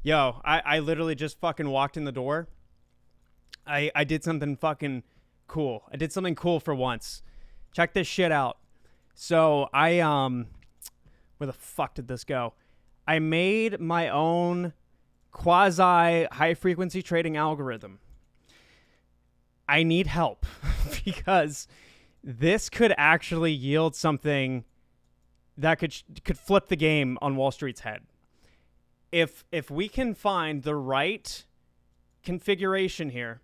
Yo, I literally just fucking walked in the door. I did something fucking cool. I did something cool for once. Check this shit out. So where the fuck did this go? I made my own quasi high frequency trading algorithm. I need help because this could actually yield something that could flip the game on Wall Street's head. If we can find the right configuration here.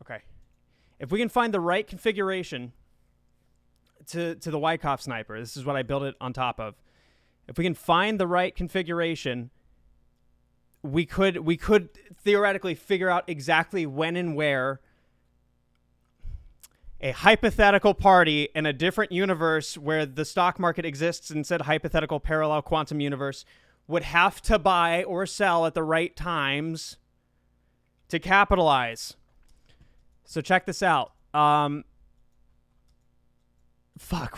Okay. If we can find the right configuration to the Wyckoff sniper, this is what I built it on top of. If we can find the right configuration, we could theoretically figure out exactly when and where a hypothetical party in a different universe where the stock market exists in said hypothetical parallel quantum universe would have to buy or sell at the right times to capitalize. So check this out. Fuck,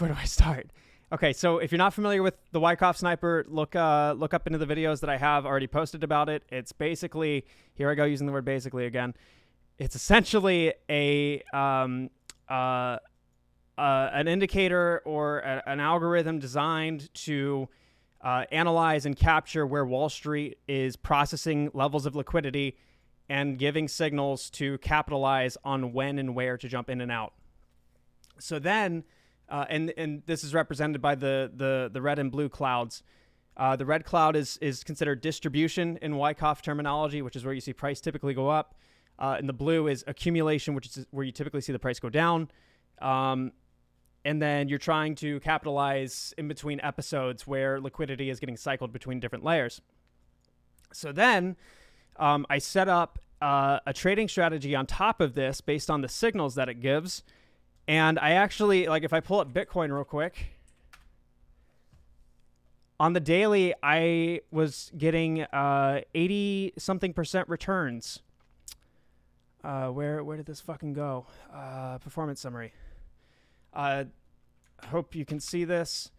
where do I start? Okay, so if you're not familiar with the Wyckoff sniper, look up into the videos that I have already posted about it. It's basically, here I go using the word basically again. It's essentially an indicator or an algorithm designed to analyze and capture where Wall Street is processing levels of liquidity and giving signals to capitalize on when and where to jump in and out. So then, and this is represented by the red and blue clouds. The red cloud is considered distribution in Wyckoff terminology, which is where you see price typically go up. And the blue is accumulation, which is where you typically see the price go down. And then you're trying to capitalize in between episodes where liquidity is getting cycled between different layers. So then I set up a trading strategy on top of this based on the signals that it gives. And I actually, like, if I pull up Bitcoin real quick, on the daily, I was getting 80-something% returns. Where did this fucking go? Performance summary. Hope you can see this.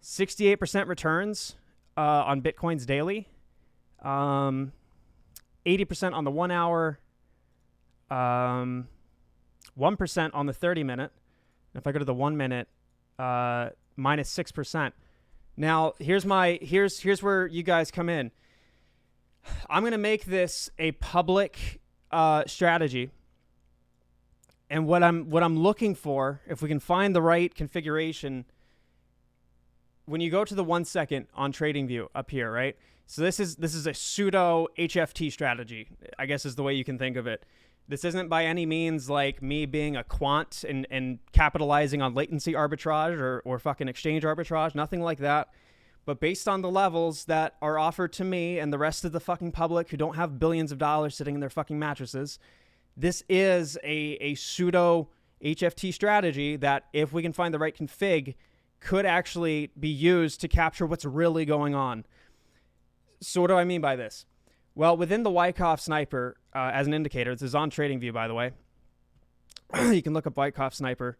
68% returns on Bitcoin's daily. 80% on the 1 hour. 1% on the 30 minute. If I go to the 1 minute, minus 6%. Now, here's where you guys come in. I'm going to make this a public strategy. And what I'm looking for, if we can find the right configuration, when you go to the 1 second on TradingView up here, right? So this is a pseudo HFT strategy, I guess is the way you can think of it. This isn't by any means like me being a quant and capitalizing on latency arbitrage or fucking exchange arbitrage, nothing like that. But based on the levels that are offered to me and the rest of the fucking public who don't have billions of dollars sitting in their fucking mattresses, this is a pseudo HFT strategy that, if we can find the right config, could actually be used to capture what's really going on. So what do I mean by this? Well, within the Wyckoff sniper, as an indicator, this is on TradingView, by the way. You can look up Wyckoff sniper.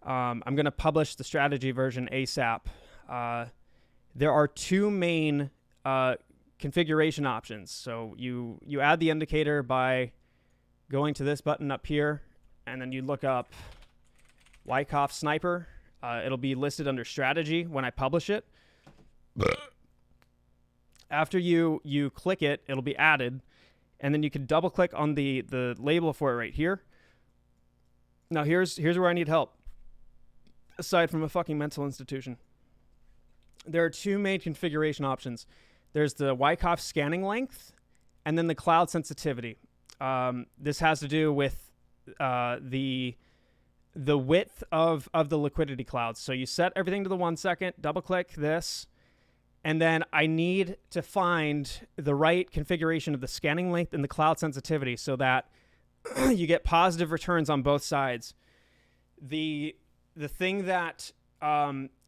I'm going to publish the strategy version ASAP. There are two main configuration options. So you add the indicator by going to this button up here, and then you look up Wyckoff sniper. It'll be listed under strategy when I publish it. After you click it, it'll be added, and then you can double click on the label for it right here. Now here's where I need help. Aside from a fucking mental institution, there are two main configuration options. There's the Wyckoff scanning length, and then the cloud sensitivity. This has to do with the width of the liquidity clouds. So you set everything to the 1 second, double click this, and then I need to find the right configuration of the scanning length and the cloud sensitivity so that you get positive returns on both sides. The thing that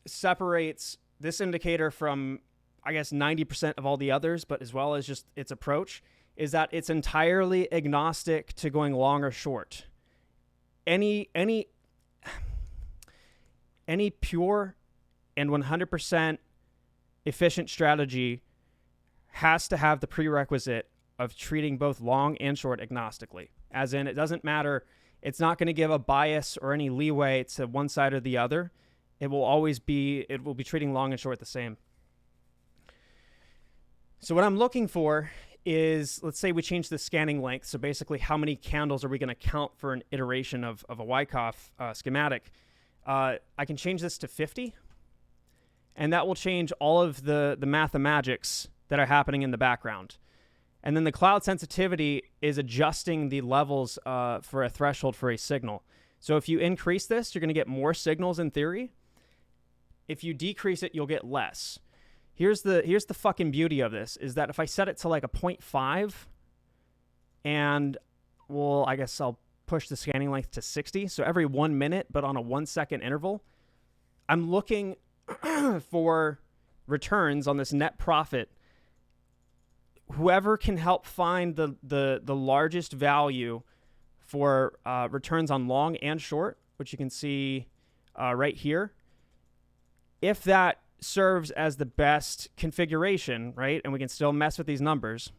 separates this indicator from, I guess, 90% of all the others, but as well as just its approach, is that it's entirely agnostic to going long or short. Any pure and 100% efficient strategy has to have the prerequisite of treating both long and short agnostically. As in, it doesn't matter. It's not going to give a bias or any leeway to one side or the other. It will be treating long and short the same. So what I'm looking for is, let's say we change the scanning length. So basically, how many candles are we going to count for an iteration of a Wyckoff schematic? I can change this to 50, and that will change all of the mathemagics that are happening in the background. And then the cloud sensitivity is adjusting the levels for a threshold for a signal. So if you increase this, you're going to get more signals in theory. If you decrease it, you'll get less. Here's the fucking beauty of this, is that if I set it to like a 0.5, and well, I guess I'll push the scanning length to 60, so every 1 minute, but on a 1 second interval, I'm looking for returns on this net profit. Whoever can help find the largest value for returns on long and short, which you can see right here, if that serves as the best configuration, right, and we can still mess with these numbers.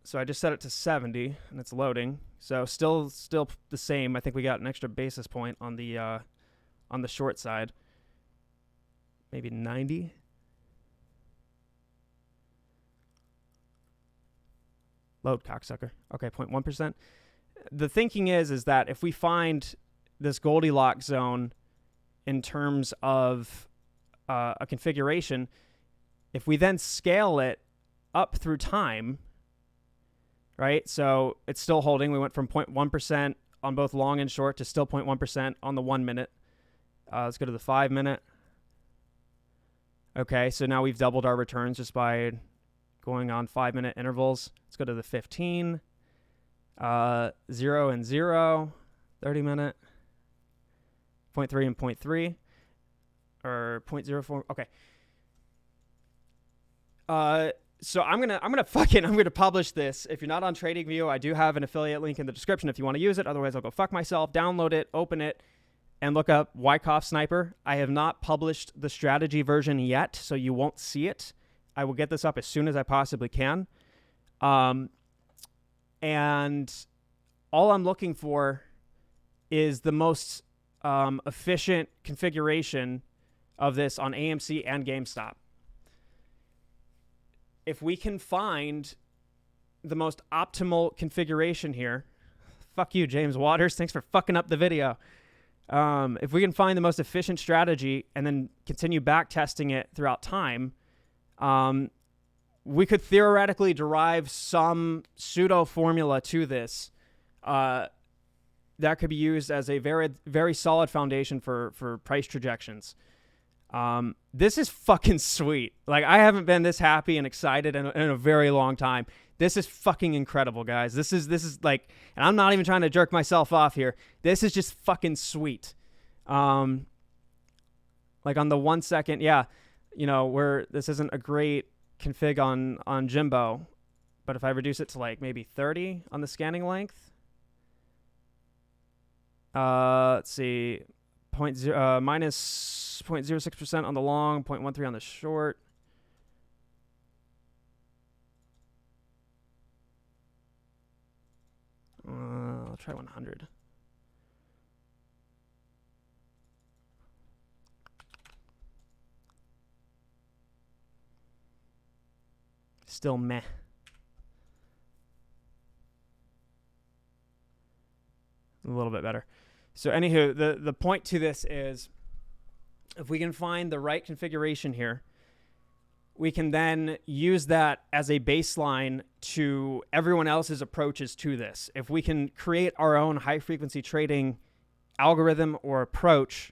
So I just set it to 70, and it's loading. So still the same. I think we got an extra basis point on the short side. Maybe 90. Load, cocksucker. Okay, 0.1%. The thinking is that if we find this Goldilocks zone in terms of a configuration, if we then scale it up through time, right? So it's still holding. We went from 0.1% on both long and short to still 0.1% on the 1 minute. Let's go to the 5 minute. Okay, so now we've doubled our returns just by going on 5 minute intervals. Let's go to the 15, 0 and 0, 30 minute, 0.3 and 0.3, or 0.04. Okay. So I'm gonna publish this. If you're not on TradingView, I do have an affiliate link in the description if you want to use it. Otherwise, I'll go fuck myself. Download it, open it, and look up Wyckoff Sniper. I have not published the strategy version yet, so you won't see it. I will get this up as soon as I possibly can. And all I'm looking for is the most efficient configuration of this on AMC and GameStop. If we can find the most optimal configuration here, fuck you, James Waters. Thanks for fucking up the video. If we can find the most efficient strategy and then continue back testing it throughout time, we could theoretically derive some pseudo formula to this that could be used as a very, very solid foundation for price projections. This is fucking sweet. Like, I haven't been this happy and excited in a very long time. This is fucking incredible, guys. This is like, and I'm not even trying to jerk myself off here. This is just fucking sweet. Like on the 1 second, yeah, this isn't a great config on Jimbo, but if I reduce it to like maybe 30 on the scanning length, let's see, minus 0.06% on the long, 0.13 on the short. I'll try 100. Still meh. A little bit better. So anywho, the point to this is, if we can find the right configuration here, we can then use that as a baseline to everyone else's approaches to this. If we can create our own high-frequency trading algorithm or approach,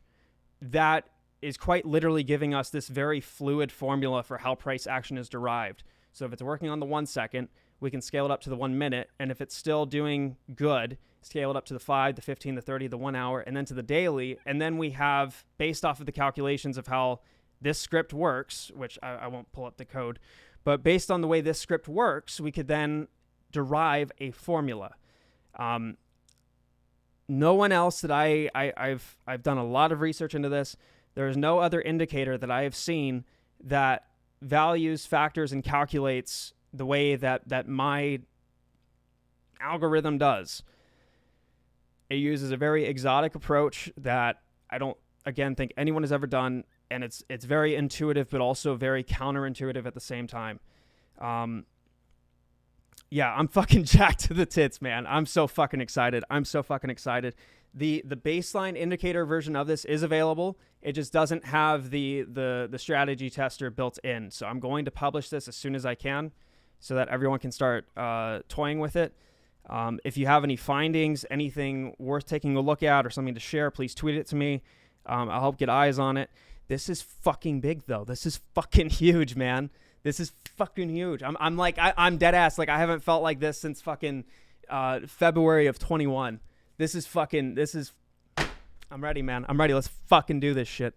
that is quite literally giving us this very fluid formula for how price action is derived. So if it's working on the 1 second, we can scale it up to the 1 minute, and if it's still doing good, scale it up to the 5, the 15, the 30, the 1 hour, and then to the daily. And then we have, based off of the calculations of how this script works, which I won't pull up the code, but based on the way this script works, we could then derive a formula. No one else that I've done a lot of research into this. There is no other indicator that I have seen that values, factors, and calculates the way that my algorithm does. It uses a very exotic approach that I don't, again, think anyone has ever done, and it's very intuitive, but also very counterintuitive at the same time. Yeah, I'm fucking jacked to the tits, man. I'm so fucking excited. The baseline indicator version of this is available. It just doesn't have the strategy tester built in. So I'm going to publish this as soon as I can so that everyone can start toying with it. If you have any findings, anything worth taking a look at or something to share, please tweet it to me. I'll help get eyes on it. This is fucking big, though. This is fucking huge, man. This is fucking huge. I'm dead ass. Like, I haven't felt like this since fucking February of 21. I'm ready, man. I'm ready. Let's fucking do this shit.